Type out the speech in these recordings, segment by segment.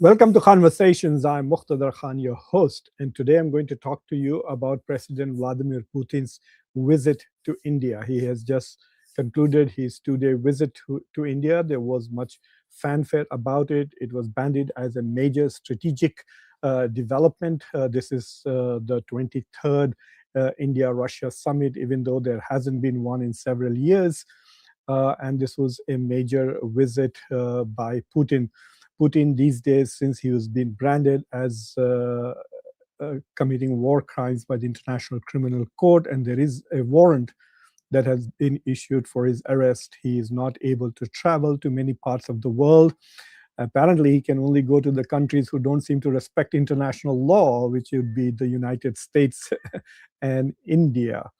Welcome to Conversations. I'm Muqtadar Khan, your host, and today I'm going to talk to you about President Vladimir Putin's visit to India. He has just concluded his 2 day visit to India. There was much fanfare about it. It was banded as a major strategic development. This is the 23rd India Russia summit, even though there hasn't been one in several years. And this was a major visit by Putin. Putin these days, since he was being branded as committing war crimes by the International Criminal Court, and there is a warrant that has been issued for his arrest. He is not able to travel to many parts of the world. Apparently, he can only go to the countries who don't seem to respect international law, which would be the United States and India.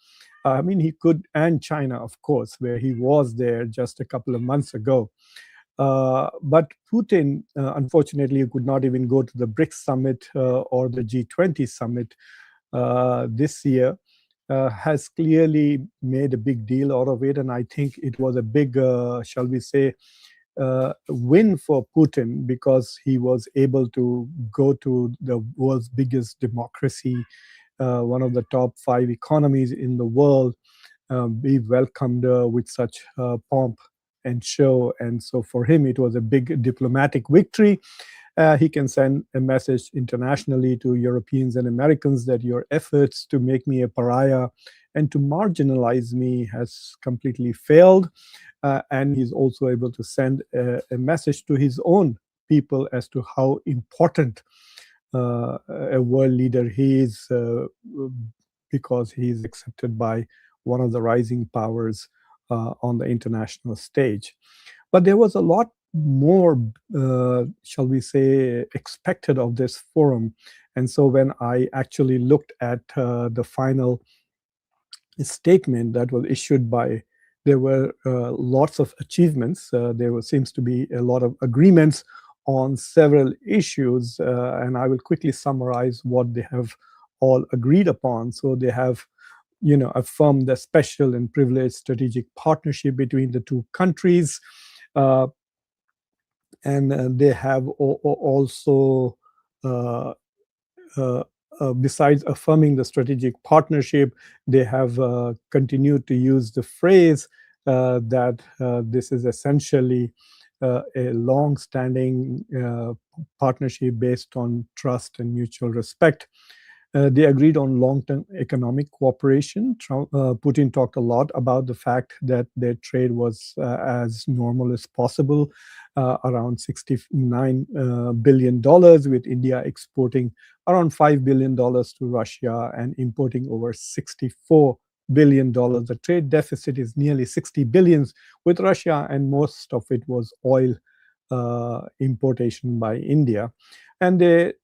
I mean, he could, and China, of course, where he was there just a couple of months ago. But Putin, unfortunately, could not even go to the BRICS summit or the G20 summit this year. Has clearly made a big deal out of it, and I think it was a big, shall we say, win for Putin because he was able to go to the world's biggest democracy, one of the top five economies in the world, be welcomed with such pomp and show. And so for him, it was a big diplomatic victory. He can send a message internationally to Europeans and Americans that your efforts to make me a pariah and to marginalize me has completely failed. And he's also able to send a message to his own people as to how important a world leader he is, because he is accepted by one of the rising powers on the international stage. But there was a lot more, shall we say, expected of this forum. And so when I actually looked at the final statement that was issued by, there were lots of achievements. Seems to be a lot of agreements on several issues, and I will quickly summarize what they have all agreed upon. So they have, affirmed the special and privileged strategic partnership between the two countries, and they have also. Besides affirming the strategic partnership, they have continued to use the phrase that this is essentially a long-standing partnership based on trust and mutual respect. They agreed on long-term economic cooperation. Putin talked a lot about the fact that their trade was as normal as possible, around $69 billion, with India exporting around $5 billion to Russia and importing over $64 billion. The trade deficit is nearly 60 billions with Russia, and most of it was oil importation by India. And they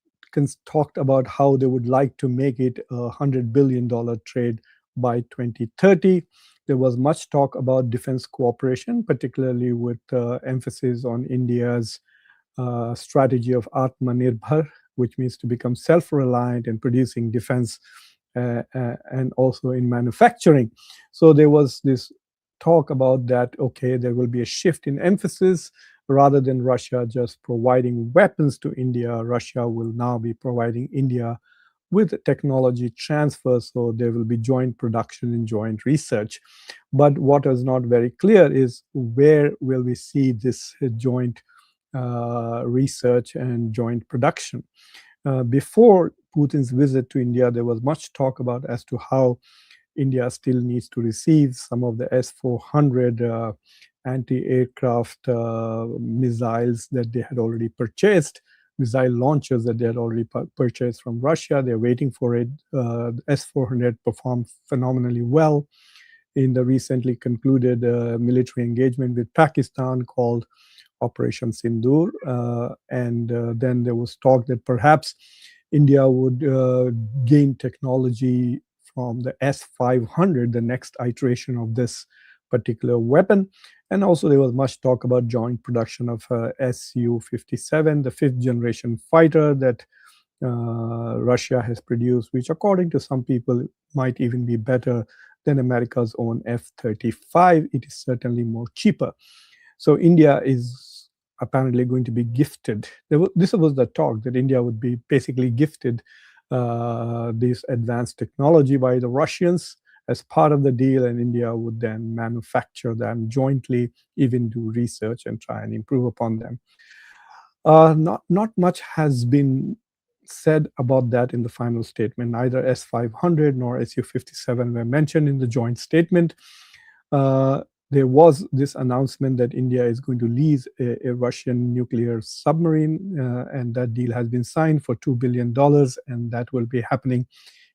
talked about how they would like to make it a $100 billion trade by 2030. There was much talk about defense cooperation, particularly with emphasis on India's strategy of Atmanirbhar, which means to become self-reliant in producing defense and also in manufacturing. So there was this talk about that, okay, there will be a shift in emphasis. Rather than Russia just providing weapons to India, Russia will now be providing India with technology transfer, so there will be joint production and joint research. But what is not very clear is where will we see this joint research and joint production. Before Putin's visit to India, there was much talk about as to how India still needs to receive some of the S-400 anti-aircraft missiles that they had already purchased, missile launchers that they had already purchased from Russia. They're waiting for it. S-400 performed phenomenally well in the recently concluded military engagement with Pakistan called Operation Sindoor. And then there was talk that perhaps India would gain technology from the S-500, the next iteration of this particular weapon. And also there was much talk about joint production of Su-57, the fifth generation fighter that Russia has produced, which according to some people might even be better than America's own F-35. It is certainly more cheaper. So India is apparently going to be gifted. This was the talk that India would be basically gifted this advanced technology by the Russians as part of the deal, and India would then manufacture them jointly, even do research and try and improve upon them. Not much has been said about that in the final statement. Neither S-500 nor Su-57 were mentioned in the joint statement. Uh, there was this announcement that India is going to lease a Russian nuclear submarine, and that deal has been signed for $2 billion, and that will be happening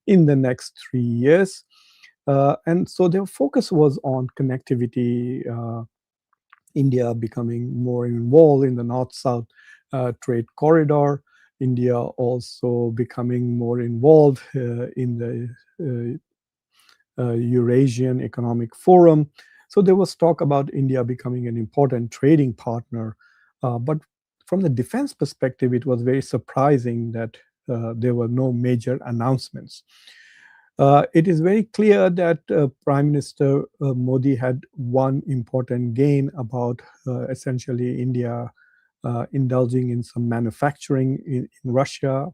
in the next 3 years. And so their focus was on connectivity, India becoming more involved in the north-south trade corridor, India also becoming more involved in the Eurasian Economic Forum. So there was talk about India becoming an important trading partner. But from the defense perspective, it was very surprising that there were no major announcements. It is very clear that Prime Minister Modi had one important gain about essentially India indulging in some manufacturing in Russia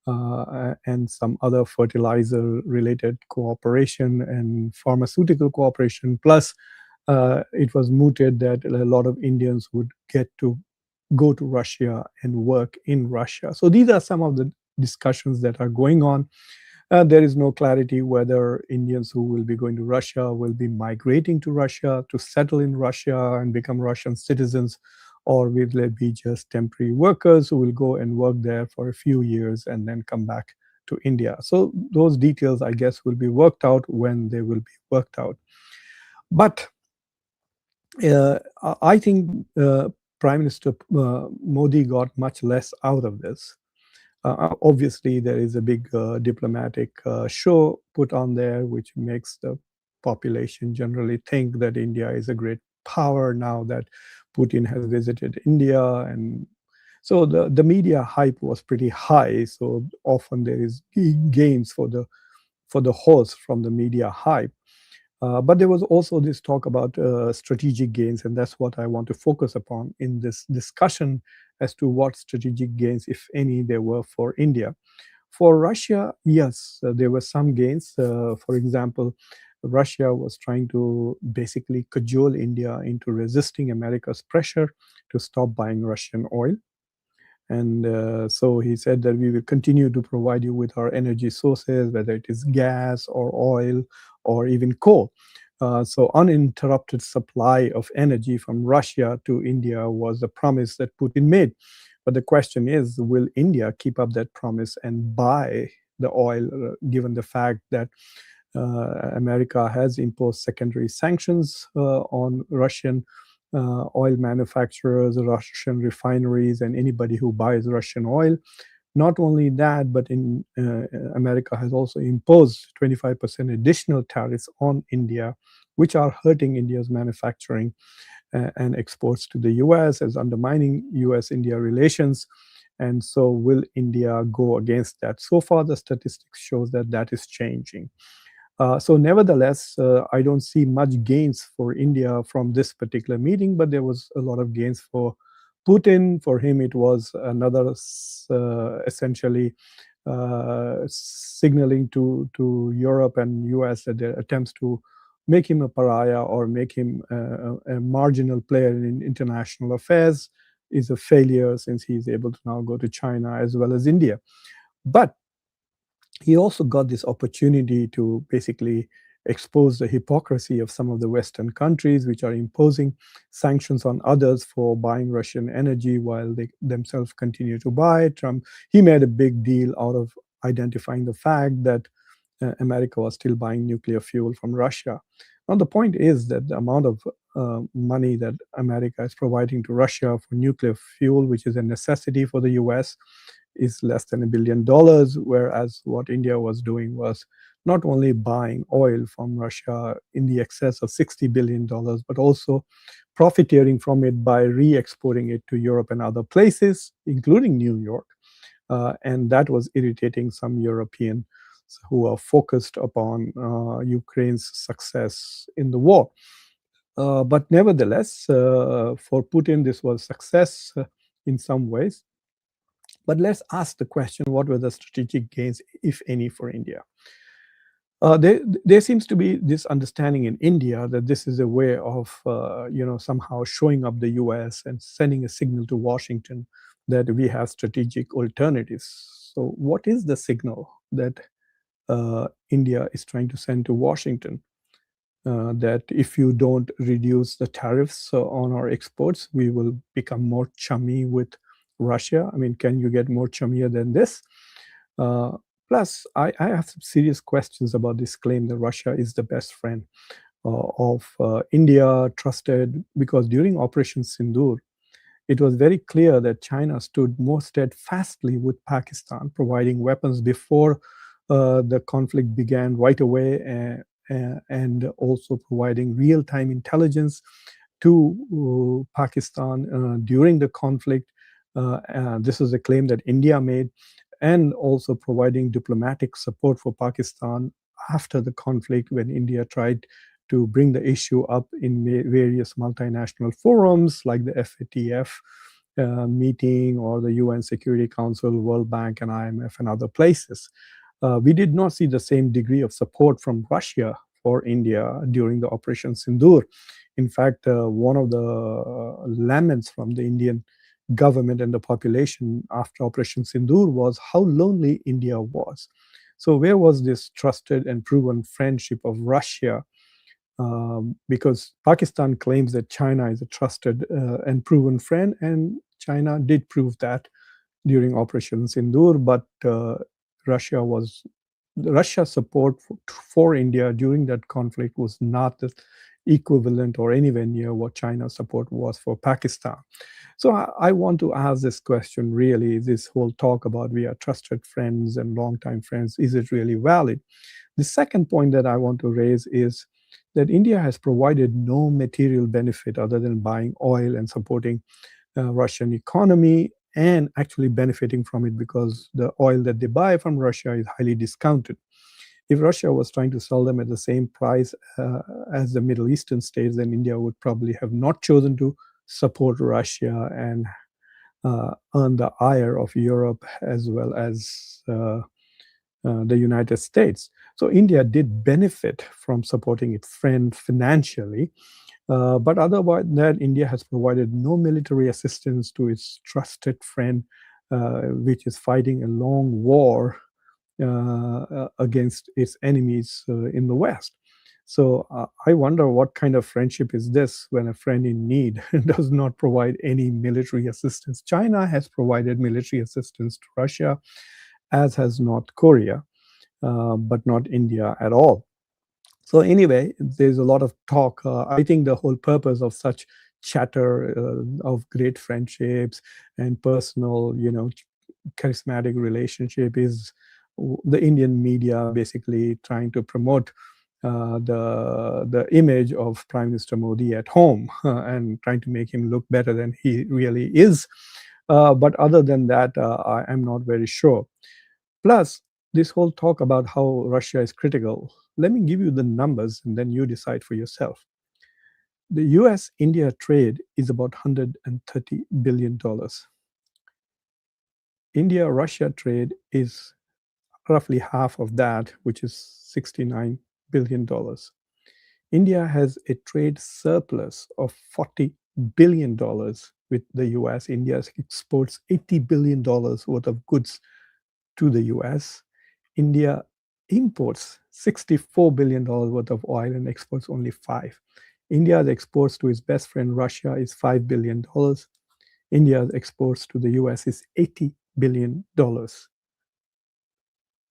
and some other fertilizer related cooperation and pharmaceutical cooperation. Plus, it was mooted that a lot of Indians would get to go to Russia and work in Russia. So these are some of the discussions that are going on. There is no clarity whether Indians who will be going to Russia will be migrating to Russia to settle in Russia and become Russian citizens, or will they be just temporary workers who will go and work there for a few years and then come back to India. So those details, I guess, will be worked out when they will be worked out. But uh, I think Prime Minister Modi got much less out of this. Obviously, there is a big diplomatic show put on there, which makes the population generally think that India is a great power now that Putin has visited India. And so the media hype was pretty high. So often there is gains for the horse from the media hype. But there was also this talk about strategic gains, and that's what I want to focus upon in this discussion as to what strategic gains, if any, there were for India. For Russia, yes, there were some gains. For example, Russia was trying to basically cajole India into resisting America's pressure to stop buying Russian oil. And so he said that we will continue to provide you with our energy sources, whether it is gas or oil or even coal. So uninterrupted supply of energy from Russia to India was a promise that Putin made. But the question is, will India keep up that promise and buy the oil, given the fact that America has imposed secondary sanctions on Russian oil manufacturers, Russian refineries, and anybody who buys Russian oil. Not only that, but in America has also imposed 25% additional tariffs on India, which are hurting India's manufacturing and exports to the US, as undermining US-India relations. And so will India go against that? So far, the statistics shows that that is changing. So nevertheless, I don't see much gains for India from this particular meeting, but there was a lot of gains for Putin. For him, it was another essentially signaling to Europe and US that their attempts to make him a pariah or make him a marginal player in international affairs is a failure, since he's able to now go to China as well as India. But he also got this opportunity to basically expose the hypocrisy of some of the Western countries, which are imposing sanctions on others for buying Russian energy while they themselves continue to buy it. Trump, he made a big deal out of identifying the fact that America was still buying nuclear fuel from Russia. Now, the point is that the amount of money that America is providing to Russia for nuclear fuel, which is a necessity for the US, is less than $1 billion, whereas what India was doing was not only buying oil from Russia in the excess of $60 billion, but also profiteering from it by re-exporting it to Europe and other places, including New York. And that was irritating some Europeans who are focused upon Ukraine's success in the war. But nevertheless, for Putin, this was success in some ways. But let's ask the question: what were the strategic gains, if any, for India? There seems to be this understanding in India that this is a way of, somehow showing up the U.S. and sending a signal to Washington that we have strategic alternatives. So, what is the signal that India is trying to send to Washington? That if you don't reduce the tariffs on our exports, we will become more chummy with Russia. I mean, can you get more chummier than this? Uh, Plus, I have some serious questions about this claim that Russia is the best friend of India, trusted, because during Operation Sindoor, it was very clear that China stood more steadfastly with Pakistan, providing weapons before the conflict began right away, and also providing real time intelligence to Pakistan during the conflict. This is a claim that India made, and also providing diplomatic support for Pakistan after the conflict when India tried to bring the issue up in various multinational forums like the FATF meeting or the UN Security Council, World Bank, and IMF, and other places. We did not see the same degree of support from Russia for India during the Operation Sindoor. In fact, one of the laments from the Indian government and the population after Operation Sindoor was how lonely India was. So, where was this trusted and proven friendship of Russia? Because Pakistan claims that China is a trusted and proven friend, and China did prove that during Operation Sindoor, but Russia was Russia's support for India during that conflict was not the equivalent or anywhere near what China's support was for Pakistan. So I want to ask this question really: this whole talk about we are trusted friends and longtime friends, is it really valid? The second point that I want to raise is that India has provided no material benefit other than buying oil and supporting Russian economy, and actually benefiting from it because the oil that they buy from Russia is highly discounted. If Russia was trying to sell them at the same price as the Middle Eastern states, then India would probably have not chosen to support Russia and earn the ire of Europe as well as the United States. So India did benefit from supporting its friend financially, but otherwise than that, India has provided no military assistance to its trusted friend, which is fighting a long war against its enemies in the West. So I wonder what kind of friendship is this when a friend in need does not provide any military assistance. China has provided military assistance to Russia, as has North Korea, but not India at all. So anyway, there's a lot of talk. I think the whole purpose of such chatter of great friendships and personal, charismatic relationship is the Indian media basically trying to promote the image of Prime Minister Modi at home and trying to make him look better than he really is. But other than that, I am not very sure. Plus, this whole talk about how Russia is critical, let me give you the numbers and then you decide for yourself. The US India trade is about $130 billion. India Russia trade is roughly half of that, which is $69 billion. India has a trade surplus of $40 billion with the US. India exports $80 billion worth of goods to the US. India imports $64 billion worth of oil and exports only 5. India's exports to its best friend Russia is $5 billion. India's exports to the US is $80 billion.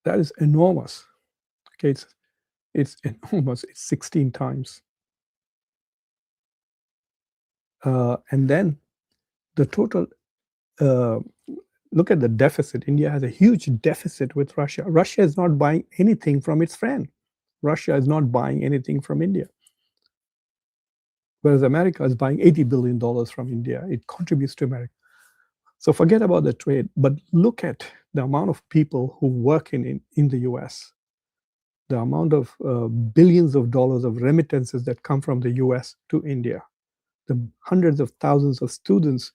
That is enormous. Okay, it's enormous. It's 16 times. And then the total, uh, look at the deficit. India has a huge deficit with Russia. Russia is not buying anything from its friend. Russia is not buying anything from India. Whereas America is buying $80 billion from India. It contributes to America. So forget about the trade, but look at the amount of people who work in the US, the amount of billions of dollars of remittances that come from the US to India, the hundreds of thousands of students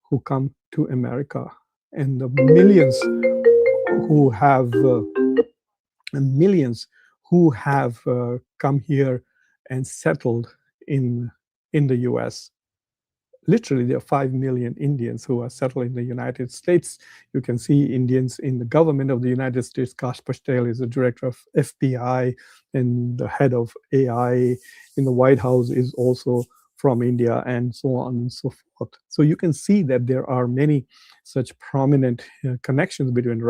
who come to America, and the who have millions who have come here and settled in the US. Literally, there are 5 million Indians who are settled in the United States. You can see Indians in the government of the United States. Kash Patel is the director of FBI, and the head of AI in the White House is also from India, and so on and so forth. So you can see that there are many such prominent connections between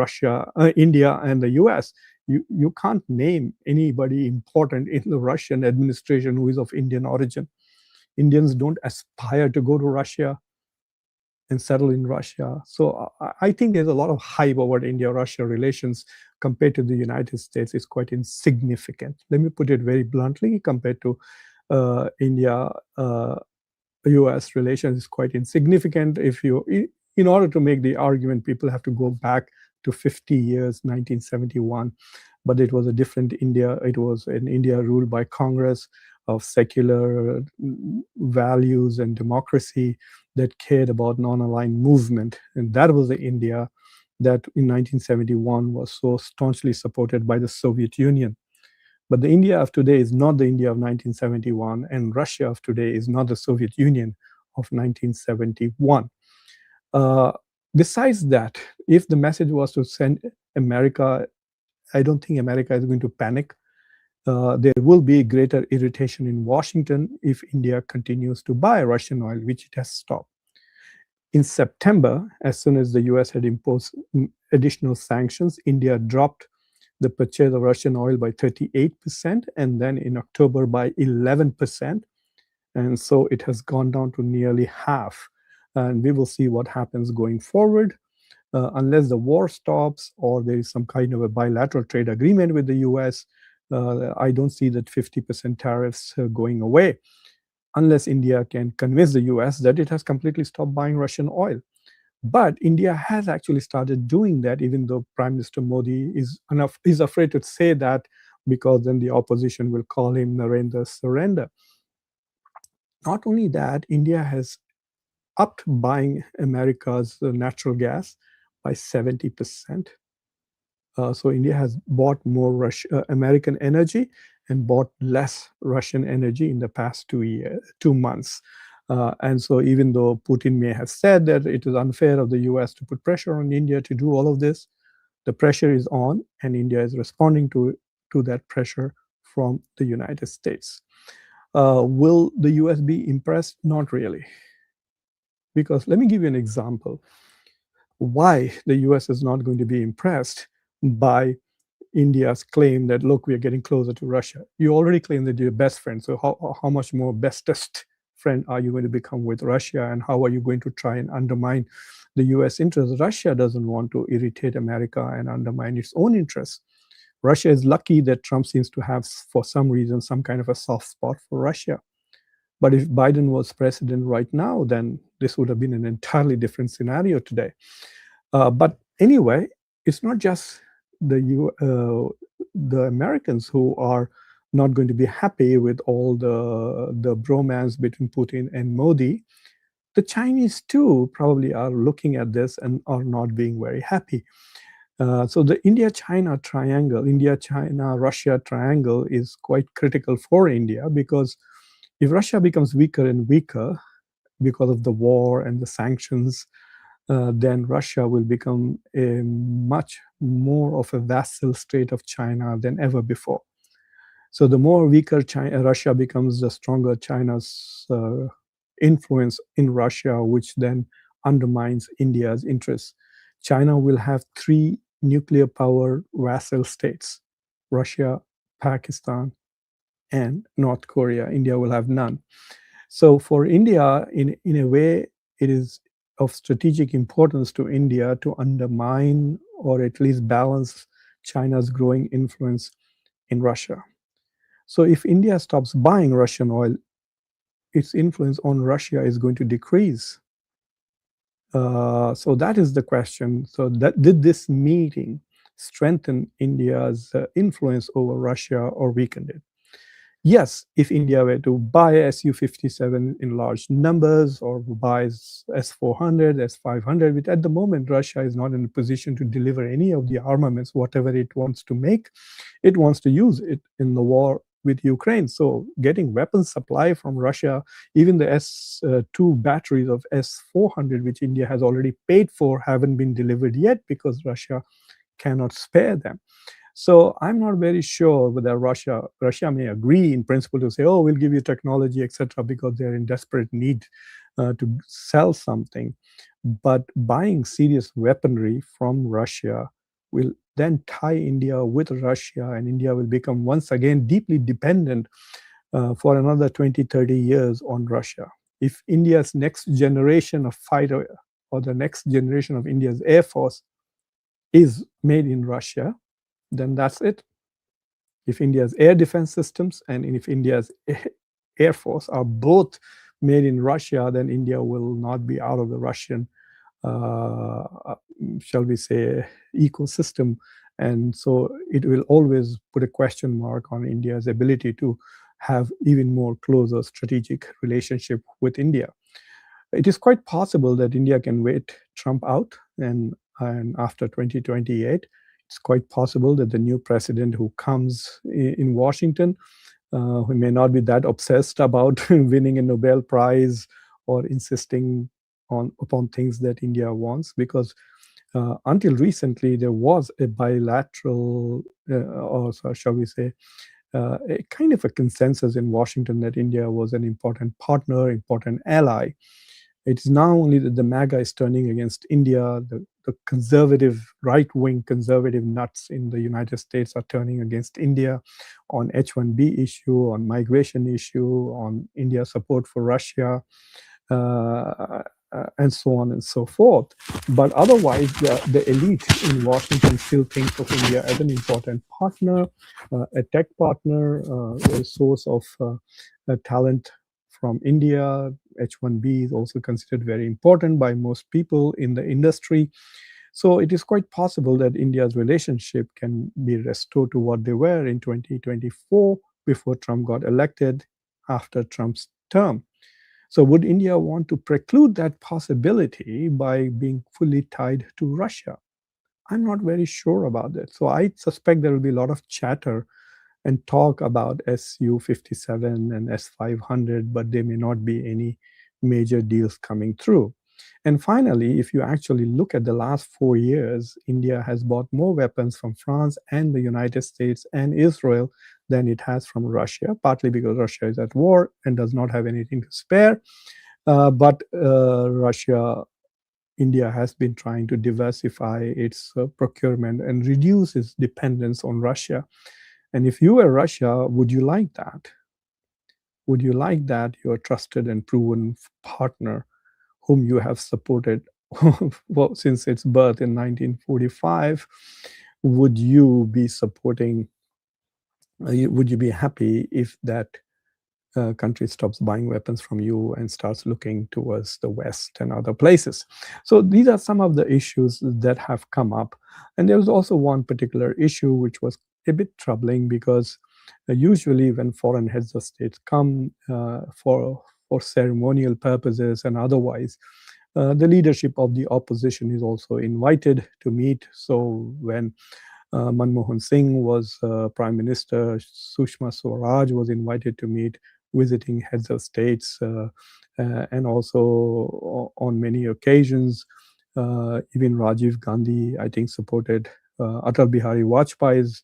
India, and the US. You can't name anybody important in the Russian administration who is of Indian origin. Indians don't aspire to go to Russia and settle in Russia. So I think there's a lot of hype about India-Russia relations compared to the United States is quite insignificant. Let me put it very bluntly, compared to India, US relations is quite insignificant. In order to make the argument, people have to go back to 50 years, 1971. But it was a different India. It was an India ruled by Congress of secular values and democracy that cared about non-aligned movement. And that was the India that in 1971 was so staunchly supported by the Soviet Union. But the India of today is not the India of 1971, and Russia of today is not the Soviet Union of 1971. Besides that, if the message was to send America, I don't think America is going to panic. There will be greater irritation in Washington if India continues to buy Russian oil, which it has stopped. In September, as soon as the US had imposed additional sanctions, India dropped the purchase of Russian oil by 38%, and then in October by 11%. And so it has gone down to nearly half. And we will see what happens going forward. Unless the war stops or there is some kind of a bilateral trade agreement with the US, I don't see that 50% tariffs going away, unless India can convince the US that it has completely stopped buying Russian oil. But India has actually started doing that, even though Prime Minister Modi is afraid to say that, because then the opposition will call him Narendra Surrender. Not only that, India has upped buying America's natural gas by 70%. So India has bought more American energy and bought less Russian energy in the past 2 months. And so even though Putin may have said that it is unfair of the US to put pressure on India to do all of this, the pressure is on, and India is responding to that pressure from the United States. Will the US be impressed? Not really. Because let me give you an example why the US is not going to be impressed by India's claim that, look, we are getting closer to Russia. You already claim that you're best friends. So how much more bestest friend are you going to become with Russia? And how are you going to try and undermine the US interests? Russia doesn't want to irritate America and undermine its own interests. Russia is lucky that Trump seems to have, for some reason, some kind of a soft spot for Russia. But if Biden was president right now, then this would have been an entirely different scenario today. But anyway, it's not just the Americans who are not going to be happy with all the bromance between Putin and Modi. The Chinese too probably are looking at this and are not being very happy. So the India-China triangle, India-China-Russia triangle is quite critical for India, because if Russia becomes weaker and weaker because of the war and the sanctions, then Russia will become a much more of a vassal state of China than ever before. So the more weaker Russia becomes, the stronger China's influence in Russia, which then undermines India's interests. China will have 3 nuclear power vassal states: Russia, Pakistan, and North Korea. India will have none. So for India, in a way, it is of strategic importance to India to undermine or at least balance China's growing influence in Russia. So if India stops buying Russian oil, its influence on Russia is going to decrease. So that is the question. So that did this meeting strengthened India's influence over Russia or weakened it. Yes, if India were to buy Su-57 in large numbers or buys S-400, S-500, which at the moment Russia is not in a position to deliver any of the armaments, whatever it wants to make, it wants to use it in the war with Ukraine. So getting weapons supply from Russia, even the S-2 batteries of S-400, which India has already paid for, haven't been delivered yet because Russia cannot spare them. So I'm not very sure whether Russia may agree in principle to say, oh, we'll give you technology, etc., because they're in desperate need to sell something. But buying serious weaponry from Russia will then tie India with Russia, and India will become once again deeply dependent for another 20, 30 years on Russia. If India's next generation of fighter or the next generation of India's air force is made in Russia, then that's it. If India's air defense systems and if India's air force are both made in Russia, then India will not be out of the Russian, shall we say, ecosystem. And so it will always put a question mark on India's ability to have even more closer strategic relationship with India. It is quite possible that India can wait Trump out, and after 2028, it's quite possible that the new president who comes in Washington, who may not be that obsessed about winning a Nobel Prize or insisting upon things that India wants, because until recently there was a bilateral, or shall we say, a kind of a consensus in Washington that India was an important partner, important ally. It is now only that the MAGA is turning against India. The conservative, right-wing conservative nuts in the United States are turning against India on H-1B issue, on migration issue, on India's support for Russia, and so on and so forth. But otherwise, the elite in Washington still thinks of India as an important partner, a tech partner, a source of talent from India. H-1B is also considered very important by most people in the industry. So it is quite possible that India's relationship can be restored to what they were in 2024 before Trump got elected after Trump's term. So would India want to preclude that possibility by being fully tied to Russia? I'm not very sure about that. So I suspect there will be a lot of chatter and talk about Su-57 and S-500, but there may not be any major deals coming through. And finally, if you actually look at the last 4 years, India has bought more weapons from France and the United States and Israel than it has from Russia, partly because Russia is at war and does not have anything to spare. But India has been trying to diversify its procurement and reduce its dependence on Russia. And if you were Russia, would you like that? Would you like that your trusted and proven partner, whom you have supported well, since its birth in 1945, would you be supporting? Would you be happy if that country stops buying weapons from you and starts looking towards the West and other places? So these are some of the issues that have come up. And there was also one particular issue which was a bit troubling, because usually when foreign heads of states come for ceremonial purposes and otherwise, the leadership of the opposition is also invited to meet. So when Manmohan Singh was Prime Minister, Sushma Swaraj was invited to meet visiting heads of states, and also on many occasions, even Rajiv Gandhi, I think, supported Atal Bihari Vajpayee's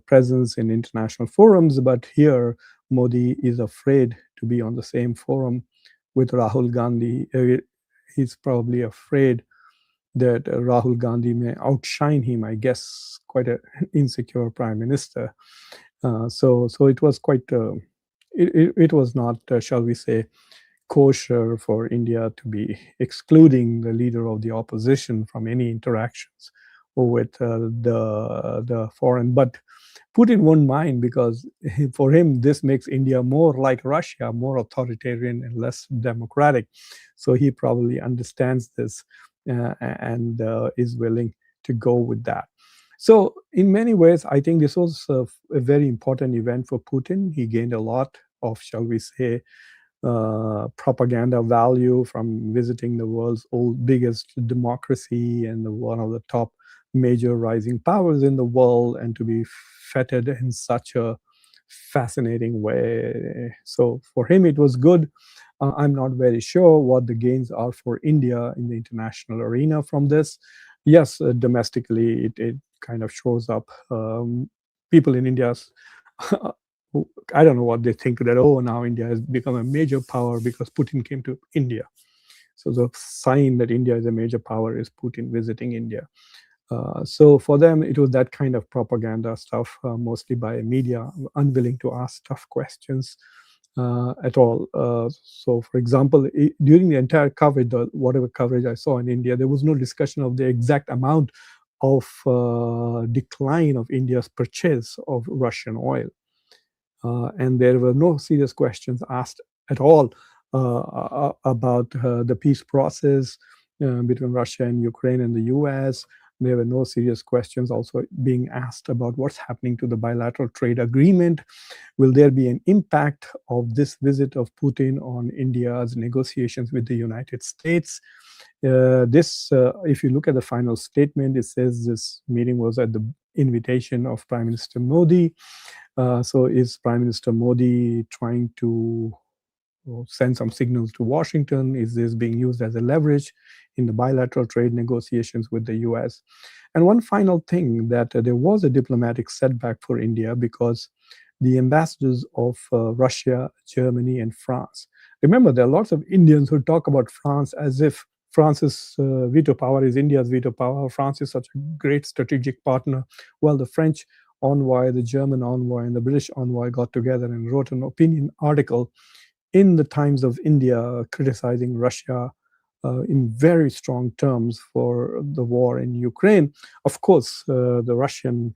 presence in international forums. But here, Modi is afraid to be on the same forum with Rahul Gandhi. He's probably afraid that Rahul Gandhi may outshine him, I guess, quite an insecure prime minister. So it was quite, it was not, shall we say, kosher for India to be excluding the leader of the opposition from any interactions with the foreign. But Putin won't mind, because for him, this makes India more like Russia, more authoritarian and less democratic. So he probably understands this and is willing to go with that. So, in many ways, I think this was a very important event for Putin. He gained a lot of, shall we say, propaganda value from visiting the world's old biggest democracy and one of the top major rising powers in the world, and to be feted in such a fascinating way. So for him, it was good. I'm not very sure what the gains are for India in the international arena from this. Yes, domestically, it kind of shows up. People in India, I don't know what they think, that, oh, now India has become a major power because Putin came to India. So the sign that India is a major power is Putin visiting India. So for them, it was that kind of propaganda stuff, mostly by media, unwilling to ask tough questions at all. So, for example, during the entire coverage, whatever coverage I saw in India, there was no discussion of the exact amount of decline of India's purchase of Russian oil. And there were no serious questions asked at all about the peace process between Russia and Ukraine and the US. There were no serious questions also being asked about what's happening to the bilateral trade agreement. Will there be an impact of this visit of Putin on India's negotiations with the United States? If you look at the final statement, it says this meeting was at the invitation of Prime Minister Modi. So is Prime Minister Modi trying to send some signals to Washington? Is this being used as a leverage in the bilateral trade negotiations with the US? And one final thing, that there was a diplomatic setback for India because the ambassadors of Russia, Germany, and France. Remember, there are lots of Indians who talk about France as if France's veto power is India's veto power. France is such a great strategic partner. Well, the French envoy, the German envoy, and the British envoy got together and wrote an opinion article in the Times of India criticizing Russia in very strong terms for the war in Ukraine. Of course, the Russian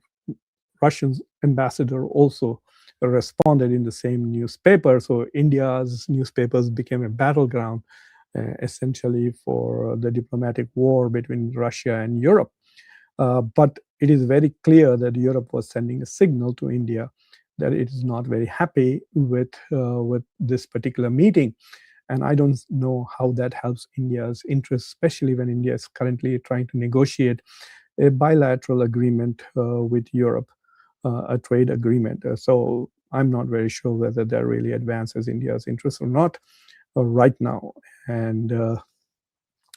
ambassador also responded in the same newspaper. So India's newspapers became a battleground, essentially, for the diplomatic war between Russia and Europe. But it is very clear that Europe was sending a signal to India that it is not very happy with this particular meeting. And I don't know how that helps India's interests, especially when India is currently trying to negotiate a bilateral agreement with Europe, a trade agreement. So I'm not very sure whether that really advances India's interests or not right now. And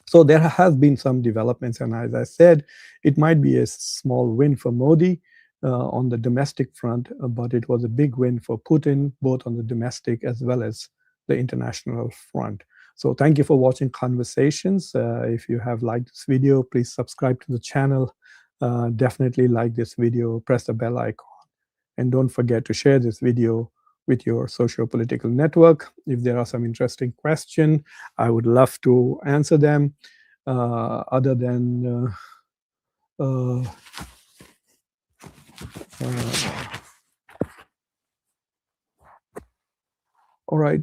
so there have been some developments, and as I said, it might be a small win for Modi on the domestic front, but it was a big win for Putin, both on the domestic as well as the international front. So thank you for watching Conversations. If you have liked this video, please subscribe to the channel. Definitely like this video, press the bell icon, and don't forget to share this video with your socio-political network. If there are some interesting questions, I would love to answer them. Other than all right,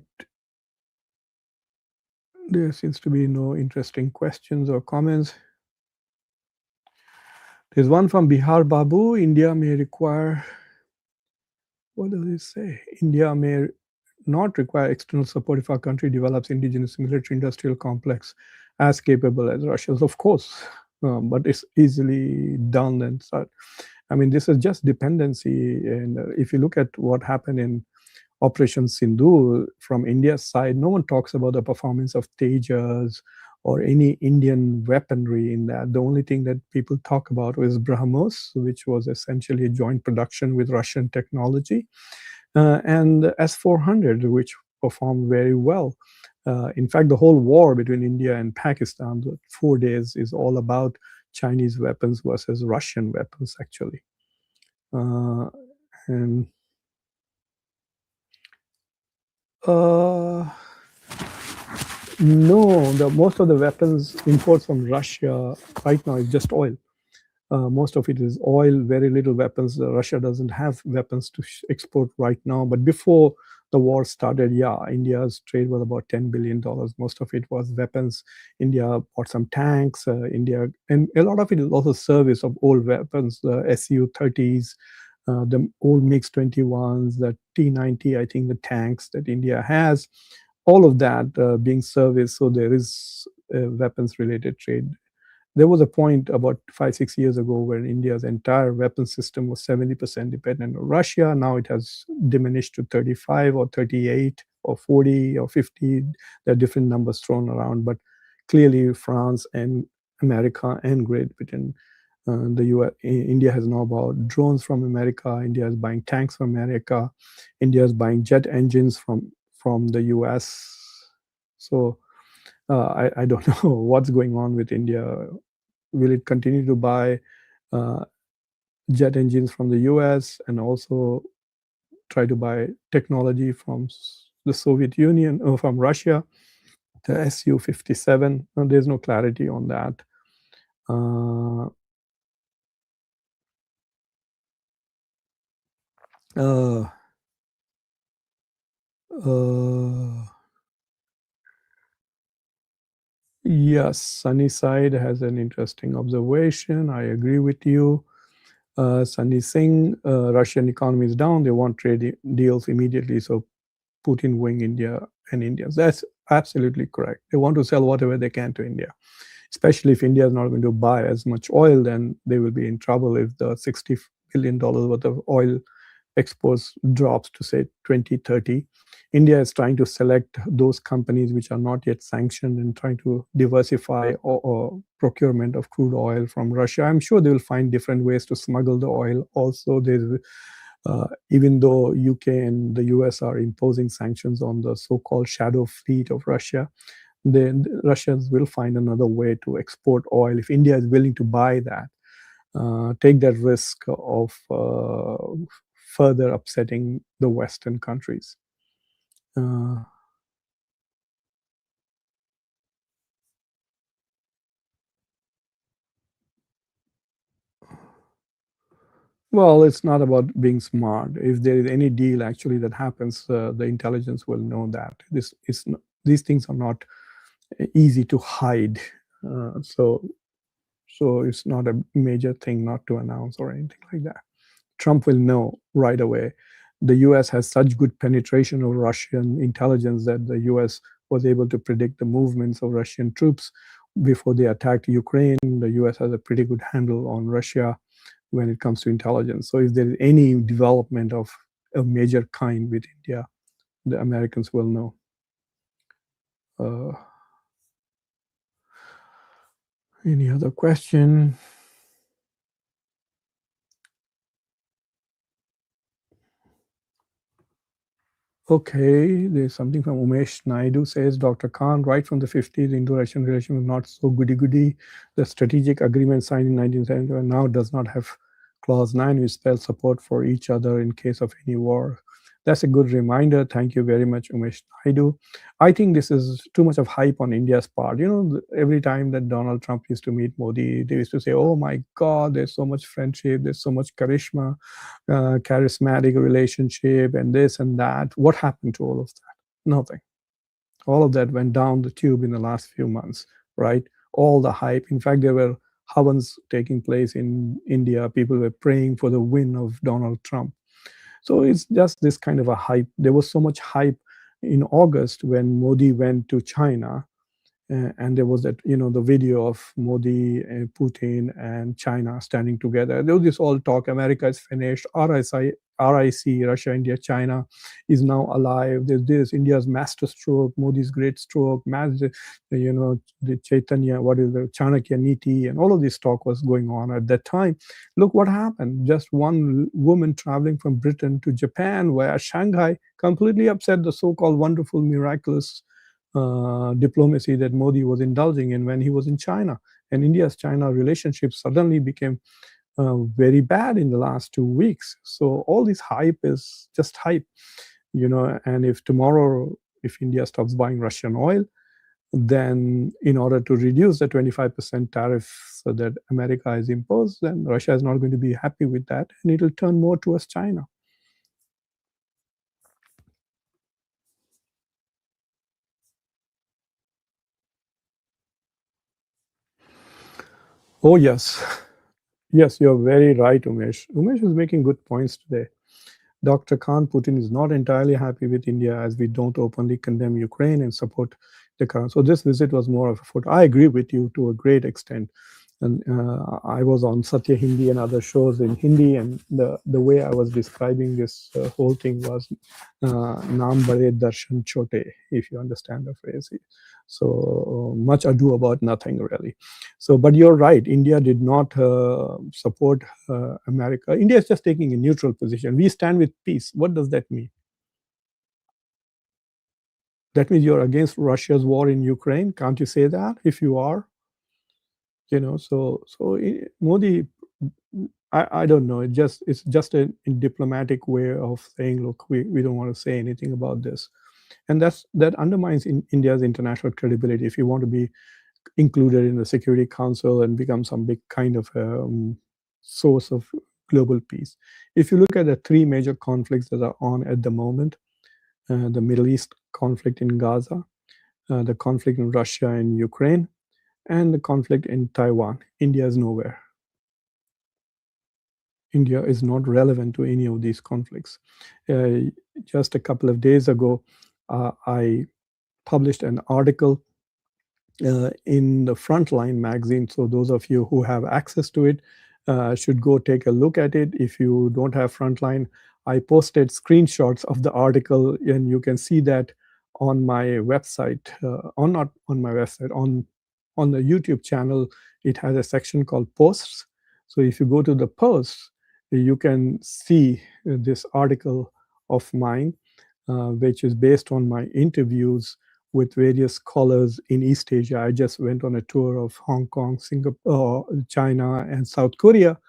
there seems to be no interesting questions or comments. There's one from Bihar Babu. India may require, what does it say? India may not require external support if our country develops indigenous military industrial complex as capable as Russia's. Of course, but it's easily done. And so, I mean, this is just dependency. And if you look at what happened in Operation Sindhu from India's side, no one talks about the performance of Tejas or any Indian weaponry in that. The only thing that people talk about was BrahMos, which was essentially a joint production with Russian technology, and S-400, which performed very well. In fact, the whole war between India and Pakistan, the 4 days, is all about Chinese weapons versus Russian weapons, actually. And no, most of the weapons imports from Russia right now is just oil. Most of it is oil, very little weapons. Russia doesn't have weapons to export right now. But before the war started, yeah, India's trade was about $10 billion. Most of it was weapons. India bought some tanks. India, and a lot of it is also service of old weapons, the Su-30s, the old MiG-21s, the T-90, I think the tanks that India has, all of that being serviced. So there is weapons-related trade. There was a point about 5, 6 years ago where India's entire weapon system was 70% dependent on Russia. Now it has diminished to 35 or 38 or 40 or 50. There are different numbers thrown around, but clearly France and America and Great Britain, the US, India has now bought drones from America. India is buying tanks from America. India is buying jet engines from the US. So I don't know what's going on with India. Will it continue to buy uh, jet engines from the US and also try to buy technology from the Soviet Union or from Russia, the Su-57? No, there's no clarity on that. Uh, uh, uh, yes, Sunnyside has an interesting observation. I agree with you. Sunny Singh, Russian economy is down. They want trade deals immediately. So Putin wing India and Indians. That's absolutely correct. They want to sell whatever they can to India, especially if India is not going to buy as much oil, then they will be in trouble if the $60 billion worth of oil exports drops to say 2030. India is trying to select those companies which are not yet sanctioned and trying to diversify or procurement of crude oil from Russia. I'm sure they will find different ways to smuggle the oil. Also, even though UK and the US are imposing sanctions on the so-called shadow fleet of Russia, then the Russians will find another way to export oil if India is willing to buy that. Take that risk of further upsetting the Western countries. Uh, well, it's not about being smart. If there is any deal actually that happens, the intelligence will know that these things are not easy to hide. So it's not a major thing not to announce or anything like that. Trump will know right away. The US has such good penetration of Russian intelligence that the US was able to predict the movements of Russian troops before they attacked Ukraine. The US has a pretty good handle on Russia when it comes to intelligence. So if there is any development of a major kind with India, the Americans will know. Uh, any other question? Okay, there's something from Umesh Naidu says Dr. Khan, right from the 50s, Indo-Russian relation was not so goody-goody. The strategic agreement signed in 1971 now does not have clause 9, which spells support for each other in case of any war. That's a good reminder. Thank you very much, Umesh Naidu. I think this is too much of hype on India's part. You know, every time that Donald Trump used to meet Modi, they used to say, oh my God, there's so much friendship, there's so much charismatic relationship and this and that. What happened to all of that? Nothing. All of that went down the tube in the last few months, right? All the hype. In fact, there were havans taking place in India. People were praying for the win of Donald Trump. So it's just this kind of a hype. There was so much hype in August when Modi went to China, and there was that, you know, the video of Modi and Putin and China standing together. There was this all talk, America is finished, RIC, Russia, India, China is now alive. There's this, India's master stroke, Modi's great stroke, you know, the Chaitanya, what is the Chanakya Niti, and all of this talk was going on at that time. Look what happened. Just one woman traveling from Britain to Japan via Shanghai completely upset the so-called wonderful, miraculous diplomacy that Modi was indulging in when he was in China. And India's China relationship suddenly became very bad in the last 2 weeks. So all this hype is just hype, you know. And if tomorrow, if India stops buying Russian oil, then in order to reduce the 25% tariff so that America has imposed, then Russia is not going to be happy with that, and it will turn more towards China. Oh, yes. Yes, you're very right, Umesh. Umesh is making good points today. Dr. Khan, Putin is not entirely happy with India as we don't openly condemn Ukraine and support the Khan. So this visit was more of a foot. I agree with you to a great extent. And I was on Satya Hindi and other shows in Hindi, and the way I was describing this whole thing was "Naam bade darshan chote," if you understand the phrase. So much ado about nothing, really. So, but you're right. India did not support America. India is just taking a neutral position. We stand with peace. What does that mean? That means you're against Russia's war in Ukraine. Can't you say that if you are? So Modi, I don't know. It's just a diplomatic way of saying, look, we don't want to say anything about this, and that undermines India's international credibility. If you want to be included in the Security Council and become some big kind of source of global peace. If you look at the three major conflicts that are on at the moment, the Middle East conflict in Gaza, the conflict in Russia and Ukraine, and the conflict in Taiwan, India is nowhere. India is not relevant to any of these conflicts. Uh, just a couple of days ago, I published an article in the Frontline magazine. So those of you who have access to it should go take a look at it. If you don't have Frontline, I posted screenshots of the article, and you can see that on my website. On not on my website, on the YouTube channel, it has a section called Posts. So if you go to the posts, you can see this article of mine, which is based on my interviews with various scholars in East Asia. I just went on a tour of Hong Kong, Singapore, China, and South Korea.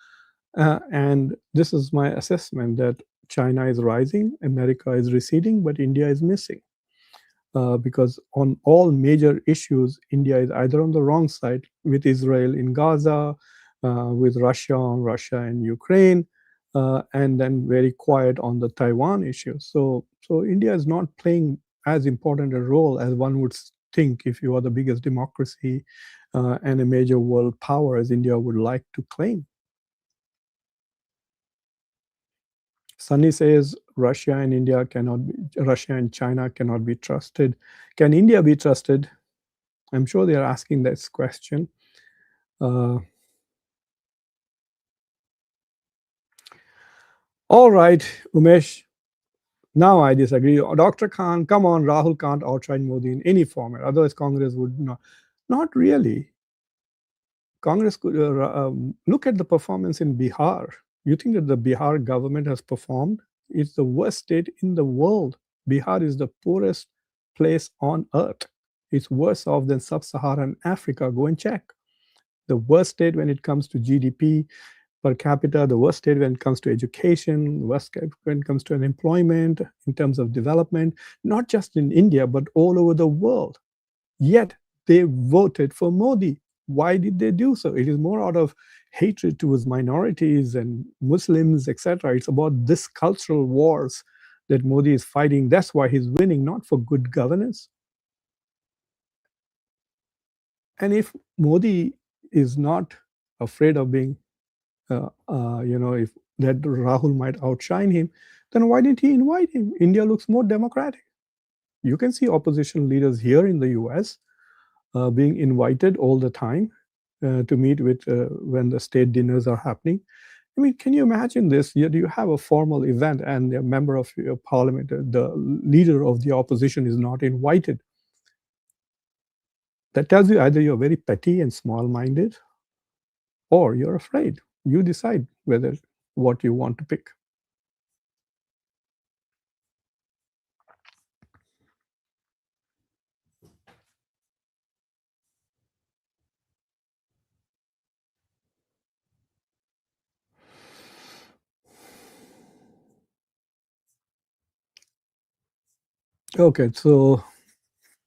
And this is my assessment that China is rising, America is receding, but India is missing. Because on all major issues, India is either on the wrong side with Israel in Gaza, with Russia on Russia and Ukraine, and then very quiet on the Taiwan issue. So India is not playing as important a role as one would think if you are the biggest democracy and a major world power as India would like to claim. Sunny says Russia and China cannot be trusted. Can India be trusted? I'm sure they are asking this question. Uh, all right, Umesh. Now I disagree. Dr. Khan, come on, Rahul can't outshine Modi in any format. Otherwise, Congress would not. Not really. Congress could look at the performance in Bihar. You think that the Bihar government has performed? It's the worst state in the world. Bihar is the poorest place on earth. It's worse off than sub Saharan Africa. Go and check. The worst state when it comes to GDP per capita, the worst state when it comes to education, worst when it comes to unemployment, in terms of development, not just in India, but all over the world. Yet they voted for Modi. Why did they do so? It is more out of hatred towards minorities and Muslims, etc. It's about this cultural wars that Modi is fighting. That's why he's winning, not for good governance. And if Modi is not afraid of being, if that Rahul might outshine him, then why didn't he invite him? India looks more democratic. You can see opposition leaders here in the US being invited all the time to meet with when the state dinners are happening. I mean, can you imagine this? You have a formal event and a member of your parliament, the leader of the opposition, is not invited. That tells you either you're very petty and small minded or you're afraid. You decide whether what you want to pick. Okay, so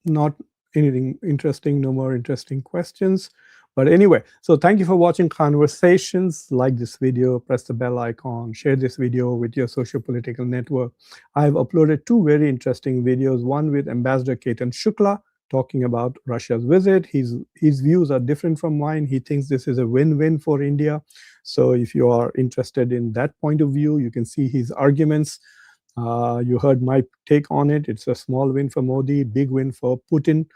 not anything interesting, no more interesting questions. But anyway, so thank you for watching Conversations. Like this video, press the bell icon, share this video with your social political network. I've uploaded two very interesting videos, one with Ambassador Ketan Shukla talking about Russia's visit. His views are different from mine. He thinks this is a win-win for India. So if you are interested in that point of view, you can see his arguments. You heard my take on it. It's a small win for Modi, big win for Putin.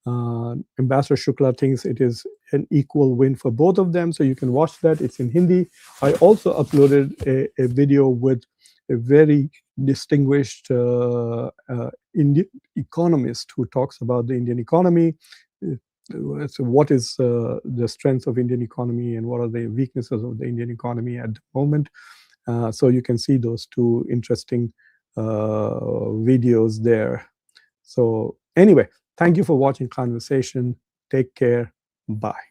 Ambassador Shukla thinks it is an equal win for both of them. So you can watch that. It's in Hindi. I also uploaded a video with a very distinguished Indian economist who talks about the Indian economy. So what is the strength of Indian economy and what are the weaknesses of the Indian economy at the moment? So you can see those two interesting videos there. So anyway, thank you for watching Conversation. Take care. Bye.